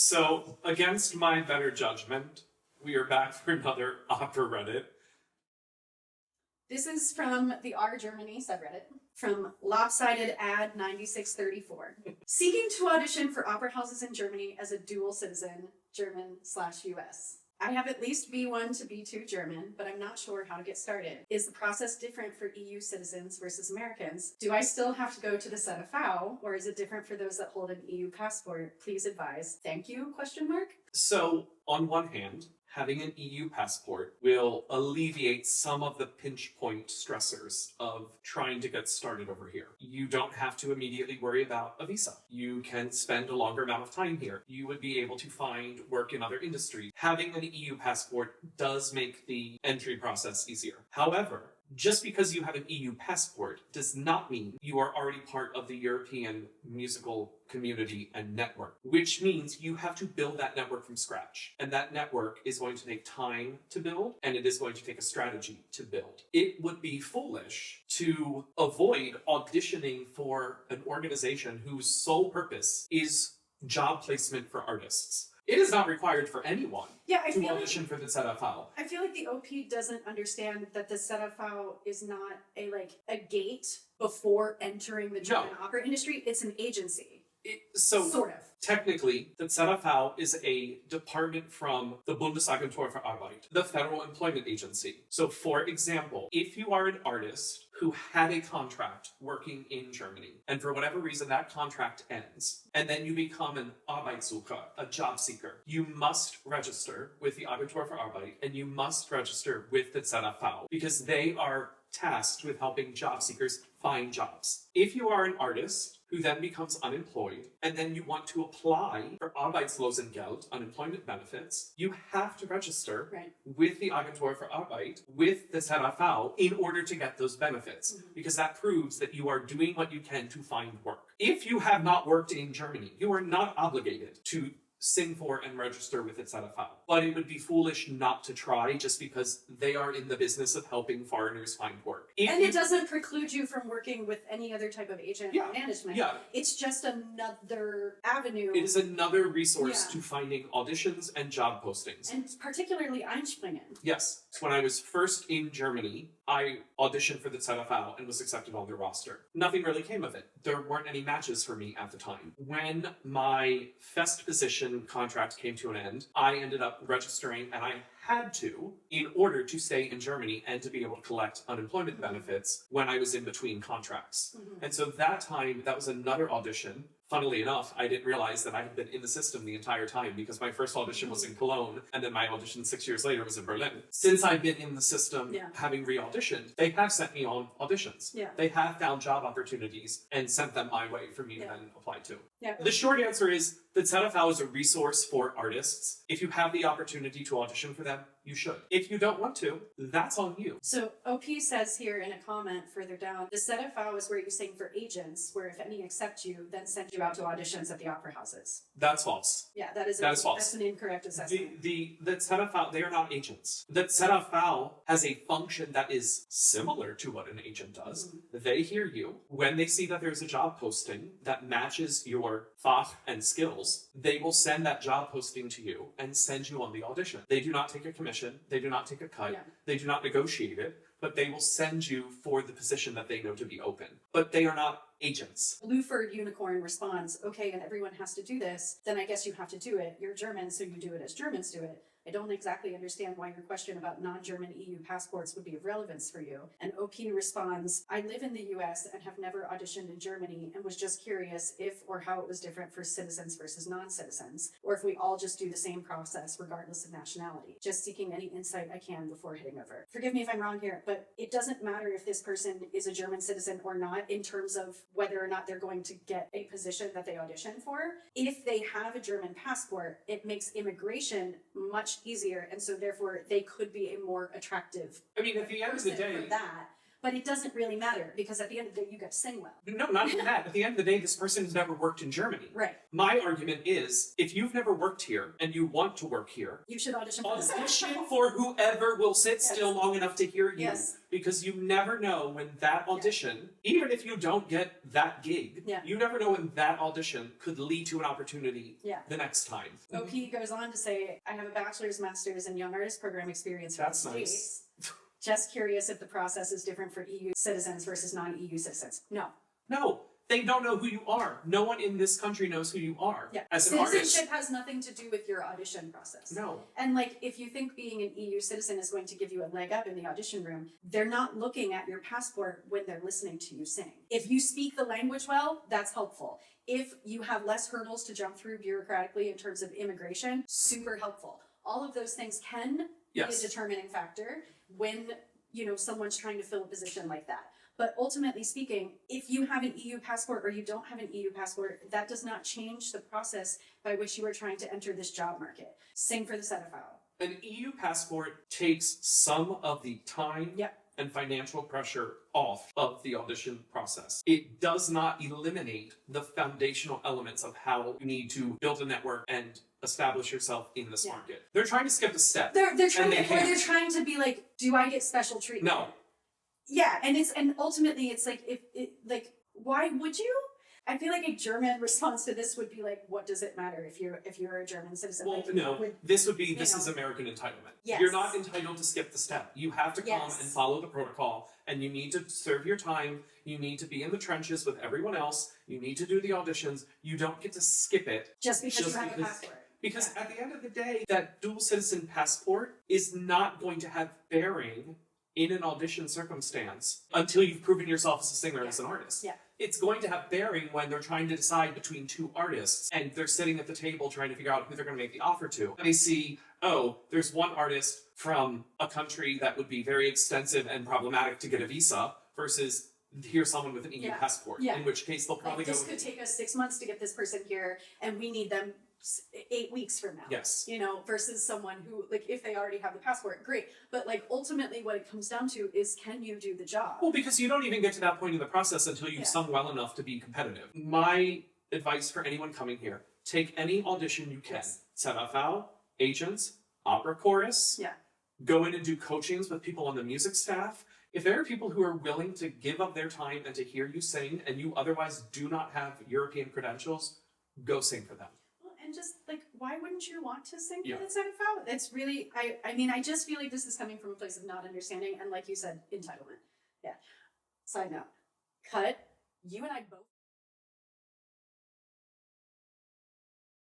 So, against my better judgment, we are back for another Opereddit. This is from the R Germany subreddit, from Lopsided Ad 9634. Seeking to audition for opera houses in Germany as a dual citizen, German/US. I have at least B1 to B2 German, but I'm not sure how to get started. Is the process different for EU citizens versus Americans? Do I still have to go to the ZAV, or is it different for those that hold an EU passport? Please advise. Thank you, ? So, on one hand, having an EU passport will alleviate some of the pinch point stressors of trying to get started over here. You don't have to immediately worry about a visa. You can spend a longer amount of time here. You would be able to find work in other industries. Having an EU passport does make the entry process easier. However, just because you have an EU passport does not mean you are already part of the European musical community and network, which means you have to build that network from scratch. And that network is going to take time to build, and it is going to take a strategy to build. It would be foolish to avoid auditioning for an organization whose sole purpose is job placement for artists. It is not required for anyone to audition for the ZAV. I feel like the OP doesn't understand that the ZAV is not a gate before entering the German opera industry. It's an agency. Sort of. Technically, the ZAV is a department from the Bundesagentur für Arbeit, the Federal Employment Agency. So, for example, if you are an artist who had a contract working in Germany, and for whatever reason that contract ends, and then you become an Arbeitssucher, a job seeker, you must register with the Agentur für Arbeit, and you must register with the ZAV, because they are tasked with helping job seekers find jobs. If you are an artist who then becomes unemployed, and then you want to apply for Arbeitslosengeld, unemployment benefits, you have to register with the Agentur für Arbeit, with the ZAV, in order to get those benefits, because that proves that you are doing what you can to find work. If you have not worked in Germany, you are not obligated to sing for and register with its ZAV. But it would be foolish not to try just because they are in the business of helping foreigners find work. It doesn't preclude you from working with any other type of agent or management. Yeah. It's just another avenue. It is another resource to finding auditions and job postings. And particularly Einspringen. Yes. When I was first in Germany, I auditioned for the ZAV and was accepted on their roster. Nothing really came of it. There weren't any matches for me at the time. When my Fest position contract came to an end, I ended up registering, and I had to, in order to stay in Germany and to be able to collect unemployment benefits when I was in between contracts. And so that time, that was another audition. Funnily enough, I didn't realize that I had been in the system the entire time, because my first audition was in Cologne, and then my audition 6 years later was in Berlin. Since I've been in the system, having re-auditioned, they have sent me on auditions. They have found job opportunities and sent them my way for me to then apply to. The short answer is that ZAV is a resource for artists. If you have the opportunity to audition for them, you should. If you don't want to, that's on you. So OP says here in a comment further down, the ZAV is where you sing for agents, where if any accept you, then send you out to auditions at the opera houses. That's false. Yeah, that is false. That's an incorrect assessment. The ZAV, they are not agents. The ZAV has a function that is similar to what an agent does. They hear you. When they see that there's a job posting that matches your Fach and skills, they will send that job posting to you and send you on the audition. They do not take a commission. They do not take a cut. They do not negotiate it, but they will send you for the position that they know to be open. But they are not agents. Bluford Unicorn responds, okay, and everyone has to do this, then I guess you have to do it. You're German, so you do it as Germans do it. I don't exactly understand why your question about non-German EU passports would be of relevance for you. And OP responds, I live in the US and have never auditioned in Germany and was just curious if or how it was different for citizens versus non-citizens, or if we all just do the same process regardless of nationality. Just seeking any insight I can before hitting over. Forgive me if I'm wrong here, but it doesn't matter if this person is a German citizen or not in terms of whether or not they're going to get a position that they audition for. If they have a German passport, it makes immigration much easier, and so therefore they could be a more attractive at the end of the day, for that. But it doesn't really matter because at the end of the day, you got to sing well. No, not even that. At the end of the day, this person has never worked in Germany. Right. My argument is, if you've never worked here and you want to work here, You should audition for this. audition for whoever will sit still long enough to hear you. Yes. Because you never know when that audition, even if you don't get that gig, you never know when that audition could lead to an opportunity the next time. OP goes on to say, I have a bachelor's, master's, and young artist program experience from That's the nice. States. Just curious if the process is different for EU citizens versus non-EU citizens. No. No, they don't know who you are. No one in this country knows who you are as an Citizenship artist. has nothing to do with your audition process. No. And like, if you think being an EU citizen is going to give you a leg up in the audition room, they're not looking at your passport when they're listening to you sing. If you speak the language well, that's helpful. If you have less hurdles to jump through bureaucratically in terms of immigration, super helpful. All of those things can be a determining factor when, you know, someone's trying to fill a position like that. But ultimately speaking, if you have an EU passport or you don't have an EU passport, that does not change the process by which you are trying to enter this job market. Same for the ZAV. An EU passport takes some of the time and financial pressure off of the audition process. It does not eliminate the foundational elements of how you need to build a network and establish yourself in this market. They're trying to skip a step. They're trying to, or they're trying to be like, do I get special treatment? No. Yeah, and ultimately it's like, why would you? I feel like a German response to this would be like, what does it matter if you're a German citizen? Well, like, no, this is American entitlement. Yes. You're not entitled to skip the step. You have to come and follow the protocol, and you need to serve your time. You need to be in the trenches with everyone else. You need to do the auditions. You don't get to skip it. Just because you have a passport. Because at the end of the day, that dual citizen passport is not going to have bearing in an audition circumstance until you've proven yourself as a singer and as an artist. Yeah. It's going to have bearing when they're trying to decide between two artists and they're sitting at the table trying to figure out who they're going to make the offer to. And they see, oh, there's one artist from a country that would be very extensive and problematic to get a visa versus here's someone with an EU passport. In which case they'll probably this could take us 6 months to get this person here and we need them 8 weeks from now. Yes. You know, versus someone who, like, if they already have the passport, great. But like, ultimately what it comes down to is, can you do the job? Well, because you don't even get to that point in the process until you've sung well enough to be competitive. My advice for anyone coming here, take any audition you can. ZAV, agents, opera chorus. Go in and do coachings with people on the music staff. If there are people who are willing to give up their time and to hear you sing and you otherwise do not have European credentials, go sing for them. And just like, why wouldn't you want to sing for the ZAV? It's really, I mean, I just feel like this is coming from a place of not understanding and, like you said, entitlement. Side note, cut. You and I both